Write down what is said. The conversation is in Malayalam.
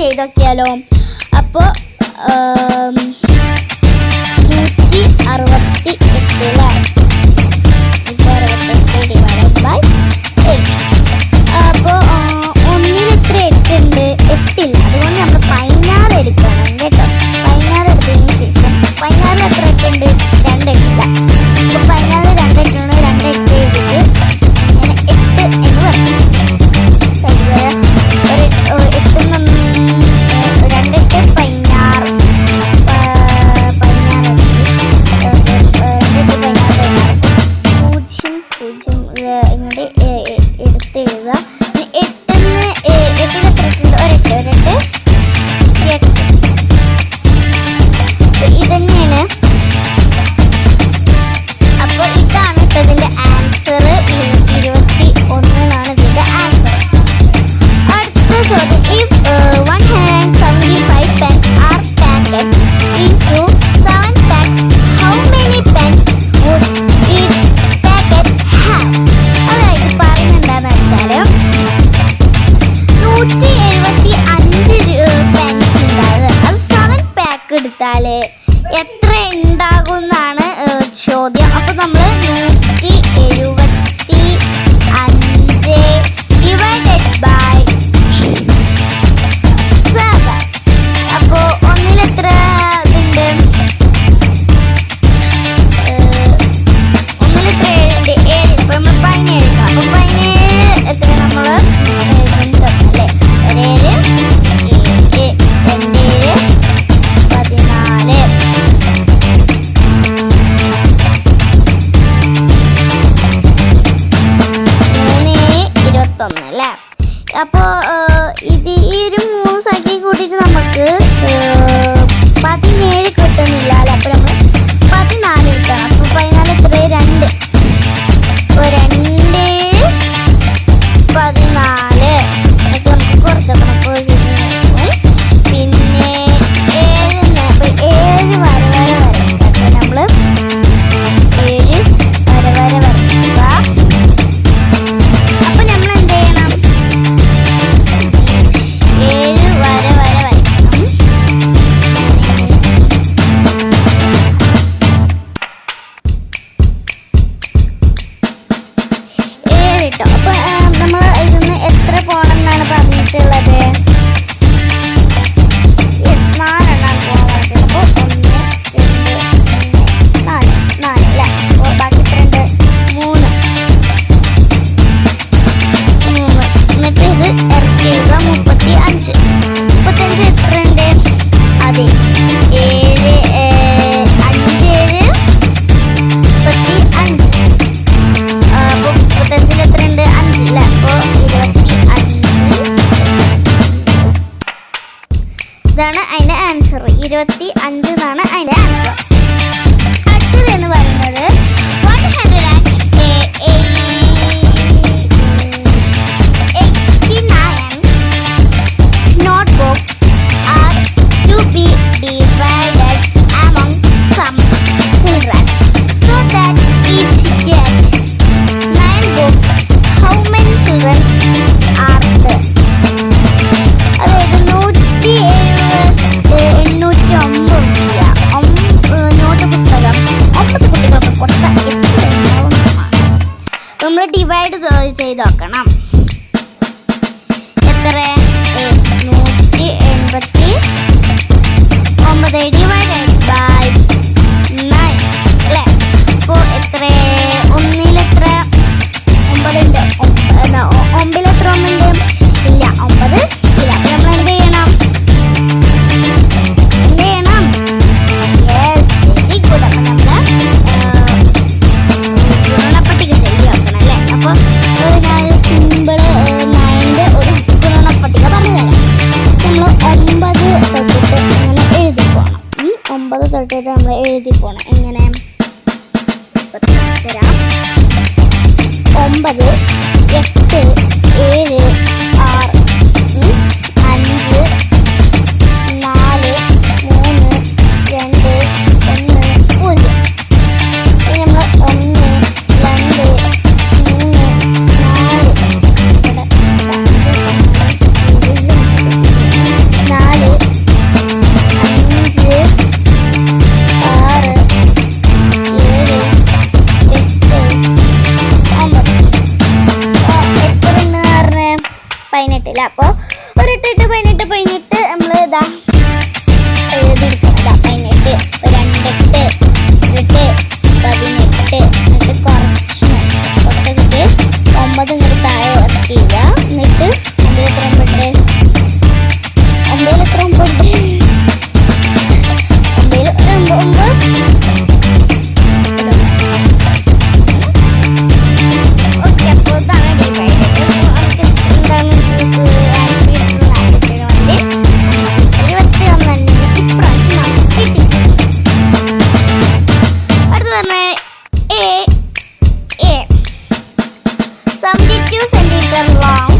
ചെയ്ത് നോക്കിയാലോ. അപ്പോൾ 168 അപ്പോൾ 1-ൽ എത്ര 8 ഉണ്ട്? 8 ഇല്ല. അതുകൊണ്ട് നമ്മൾ 16 എടുക്കണം കേട്ടോ. 16 എടുത്തതിന് ശേഷം 16-ൽ എത്ര 8 ഉണ്ട്? 2 ഇല്ല. അപ്പോൾ 16 2 8 എഴുതിയിട്ട് അങ്ങനെ 8 എന്ന് പറയും. 175 എത്ര ഉണ്ടാകുമെന്നാണ് ചോദ്യം. അപ്പോൾ നമ്മൾ 175 ഡിവൈഡഡ് ബൈ 7. അപ്പോൾ 1-ൽ എത്ര ഇതുണ്ട്? 1-ൽ എത്ര 7 ഉണ്ട്? 7. അപ്പോൾ നമ്മൾ 17 എടുക്കാം. അപ്പോൾ 17 എത്ര നമ്മൾ എഴുതുന്നുണ്ട് അല്ലേ? 7 അല്ലേ? അപ്പോൾ ഇത് ഈ ഒരു 3 സംഖ്യ കൂട്ടിയിട്ട് നമുക്ക് 17 കിട്ടുന്നില്ല അല്ലേ? അപ്പോൾ നമ്മൾ 14 എടുക്കണം. അപ്പോൾ 14 എത്ര? 2. അപ്പോൾ 2 14 ഒക്കെ നമുക്ക് കുറച്ചൊക്കെ പിന്നെ 7 അപ്പോൾ 7 വര വരയ്ക്കാം. നമ്മൾ 7 വര വരയ്ക്കുക. അപ്പോൾ നമ്മൾ എന്ത് ചെയ്യണം? 7 വര വരയ്ക്കണം. 7 ഇട്ടോ. അപ്പോൾ നമ്മൾ ഇതിന്ന് എത്ര പോകണം എന്നാണ് പറഞ്ഞിട്ടുള്ളത്? 4 എണ്ണം പോകാൻ പറഞ്ഞിട്ടുള്ളത്. അപ്പോൾ 1 2 3 4 അല്ലേ? അപ്പോൾ ബാക്കി എത്ര ഉണ്ട്? 3. എന്നിട്ട് ഇത് ഇറക്കി എഴുതുക. 35 എത്ര ഉണ്ട്? അതെ 7 5 7 35. അപ്പോൾ 35-ൽ എത്ര ഉണ്ട്? 5 അല്ലേ? അപ്പോൾ 25. ഇതാണ് അതിൻ്റെ ആൻസർ. 25 എന്നാണ് അതിൻ്റെ ആൻസർ. അടുത്തതെന്ന് പറയുന്നത് 189 notebooks are to be divided among some children so that each gets 9 books. How many children are there? അതായത് 809 നോട്ട് പുസ്തകം 9 കുട്ടികൾക്ക് കൊടുത്ത എത്ര ഉണ്ടാവുന്നതാണ്. നമ്മൾ ഡിവൈഡ് ചെയ്ത് നോക്കണം. എത്ര? 189 ഡിവൈഡഡ് ബൈ 9 അല്ലേ? അപ്പോൾ എത്ര? 1-ൽ എത്ര 9 ഉണ്ട്? 9-ൽ എത്ര 1 ഉണ്ട്? ഇല്ല, 9 ഇല്ല. അപ്പോൾ നമ്മൾ എന്ത് ചെയ്യണം? Very good. അപ്പോൾ നമ്മൾ ഗുണനപ്പട്ടിക ചെയ്ത് നോക്കണം അല്ലേ? അപ്പോൾ ഞാൻ സിമ്പിൾ 9-ന്റെ ഒരു ഗുണനപ്പട്ടിക പറഞ്ഞു തരാം. നമ്മൾ 9 തൊട്ടിട്ട് അങ്ങനെ എഴുതി പോകണം. 9 തൊട്ടിട്ട് നമ്മൾ എഴുതി പോകണം. എങ്ങനെ? തരാം. 9 8 7 6 5 4 3 2 1 0. ഇനി നമ്മൾ 1 2 3 4 4 18. അപ്പോൾ ഒരു 8 18 നമ്മൾ ഇതാ എഴുതിയിരിക്കണം. ഇതാ 18 2 8 18 എന്നിട്ട് കുറച്ചിട്ട് 9 ഇങ്ങോട്ട് താഴെ വർക്ക് ചെയ്യുക. എന്നിട്ട് 9 എത്ര 9 എത്ര 9 ഓക്കെ. അപ്പോൾ ഇതാണ് ഡിവൈഡ്. നമുക്ക് എന്താണ് 21 ഇപ്രാവശ്യം നമുക്ക് കിട്ടി. അടുത്ത് പറഞ്ഞ A 72 centimeter long